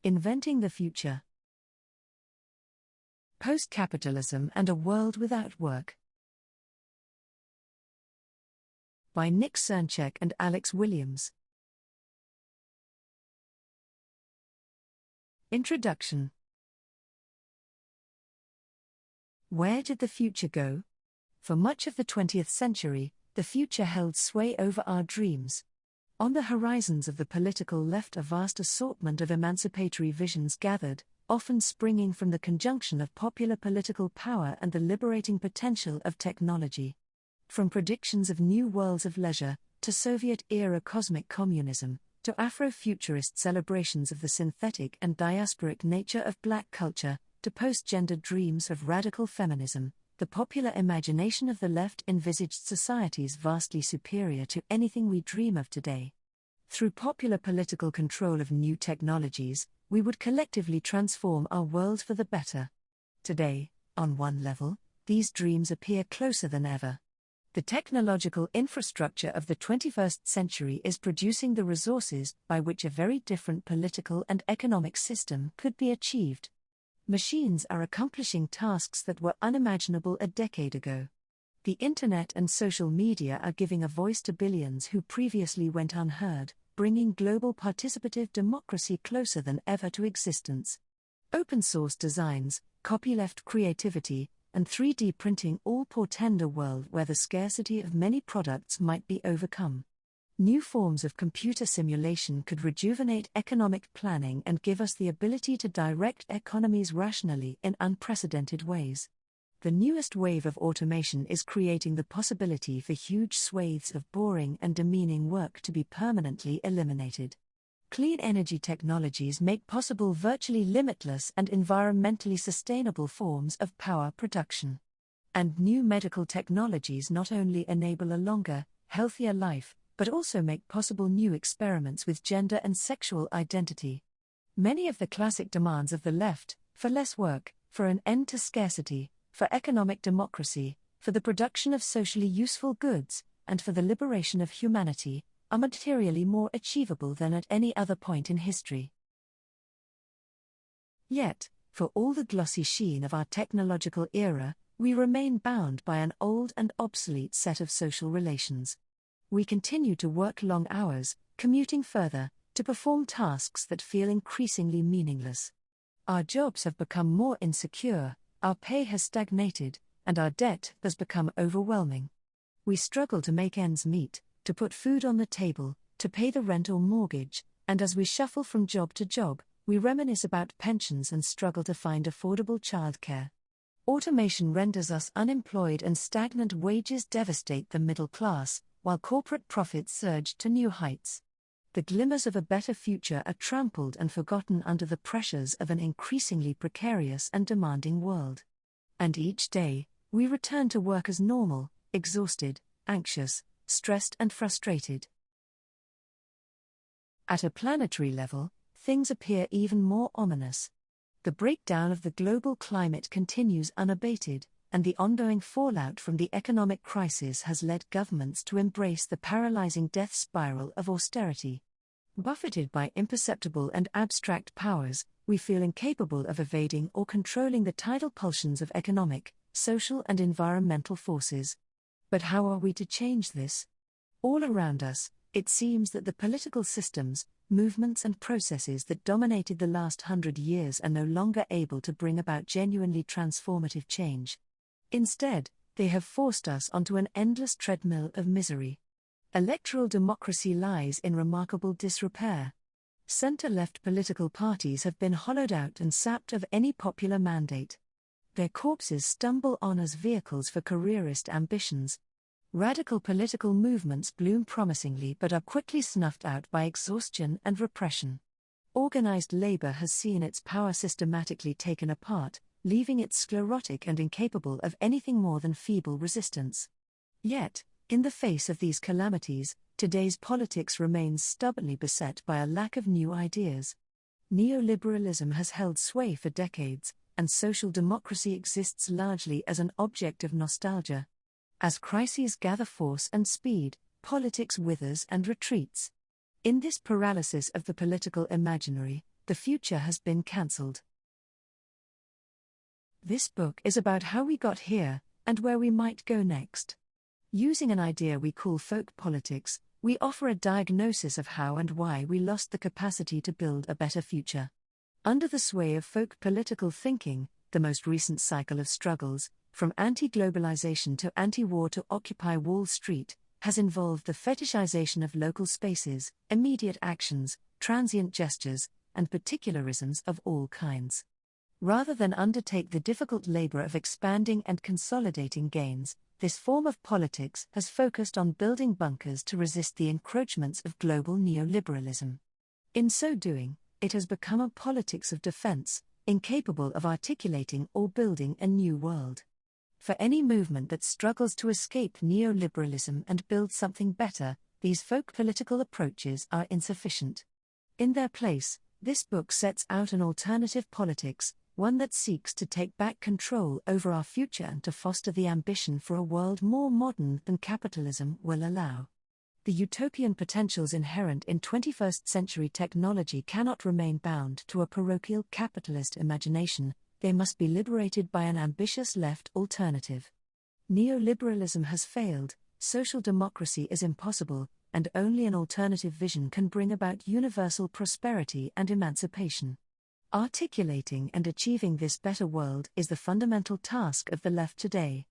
Inventing the Future. Postcapitalism and a World Without Work. By Nick Srnicek and Alex Williams. Introduction. Where did the future go? For much of the 20th century, the future held sway over our dreams. On the horizons of the political left, a vast assortment of emancipatory visions gathered, often springing from the conjunction of popular political power and the liberating potential of technology. From predictions of new worlds of leisure, to Soviet-era cosmic communism, to Afro-futurist celebrations of the synthetic and diasporic nature of black culture, to post-gendered dreams of radical feminism, the popular imagination of the left envisaged societies vastly superior to anything we dream of today. Through popular political control of new technologies, we would collectively transform our world for the better. Today, on one level, these dreams appear closer than ever. The technological infrastructure of the 21st century is producing the resources by which a very different political and economic system could be achieved. Machines are accomplishing tasks that were unimaginable a decade ago. The internet and social media are giving a voice to billions who previously went unheard, bringing global participative democracy closer than ever to existence. Open-source designs, copyleft creativity, and 3D printing all portend a world where the scarcity of many products might be overcome. New forms of computer simulation could rejuvenate economic planning and give us the ability to direct economies rationally in unprecedented ways. The newest wave of automation is creating the possibility for huge swathes of boring and demeaning work to be permanently eliminated. Clean energy technologies make possible virtually limitless and environmentally sustainable forms of power production. And new medical technologies not only enable a longer, healthier life, but also make possible new experiments with gender and sexual identity. Many of the classic demands of the left, for less work, for an end to scarcity, for economic democracy, for the production of socially useful goods, and for the liberation of humanity, are materially more achievable than at any other point in history. Yet, for all the glossy sheen of our technological era, we remain bound by an old and obsolete set of social relations. We continue to work long hours, commuting further, to perform tasks that feel increasingly meaningless. Our jobs have become more insecure, our pay has stagnated, and our debt has become overwhelming. We struggle to make ends meet, to put food on the table, to pay the rent or mortgage, and as we shuffle from job to job, we reminisce about pensions and struggle to find affordable childcare. Automation renders us unemployed and stagnant wages devastate the middle class, while corporate profits surge to new heights. The glimmers of a better future are trampled and forgotten under the pressures of an increasingly precarious and demanding world. And each day, we return to work as normal, exhausted, anxious, stressed and frustrated. At a planetary level, things appear even more ominous. The breakdown of the global climate continues unabated, and the ongoing fallout from the economic crisis has led governments to embrace the paralyzing death spiral of austerity. Buffeted by imperceptible and abstract powers, we feel incapable of evading or controlling the tidal pulsions of economic, social and environmental forces. But how are we to change this? All around us, it seems that the political systems, movements and processes that dominated the last 100 years are no longer able to bring about genuinely transformative change. Instead, they have forced us onto an endless treadmill of misery. Electoral democracy lies in remarkable disrepair. Center-left political parties have been hollowed out and sapped of any popular mandate. Their corpses stumble on as vehicles for careerist ambitions. Radical political movements bloom promisingly but are quickly snuffed out by exhaustion and repression. Organized labor has seen its power systematically taken apart, leaving it sclerotic and incapable of anything more than feeble resistance. Yet, in the face of these calamities, today's politics remains stubbornly beset by a lack of new ideas. Neoliberalism has held sway for decades, and social democracy exists largely as an object of nostalgia. As crises gather force and speed, politics withers and retreats. In this paralysis of the political imaginary, The future has been cancelled. This book is about how we got here, and where we might go next. Using an idea we call folk politics, we offer a diagnosis of how and why we lost the capacity to build a better future. Under the sway of folk political thinking, the most recent cycle of struggles, from anti-globalization to anti-war to Occupy Wall Street, has involved the fetishization of local spaces, immediate actions, transient gestures, and particularisms of all kinds. Rather than undertake the difficult labor of expanding and consolidating gains, this form of politics has focused on building bunkers to resist the encroachments of global neoliberalism. In so doing, it has become a politics of defense, incapable of articulating or building a new world. For any movement that struggles to escape neoliberalism and build something better, these folk political approaches are insufficient. In their place, this book sets out an alternative politics, one that seeks to take back control over our future and to foster the ambition for a world more modern than capitalism will allow. The utopian potentials inherent in 21st century technology cannot remain bound to a parochial capitalist imagination, they must be liberated by an ambitious left alternative. Neoliberalism has failed, social democracy is impossible, and only an alternative vision can bring about universal prosperity and emancipation. Articulating and achieving this better world is the fundamental task of the left today.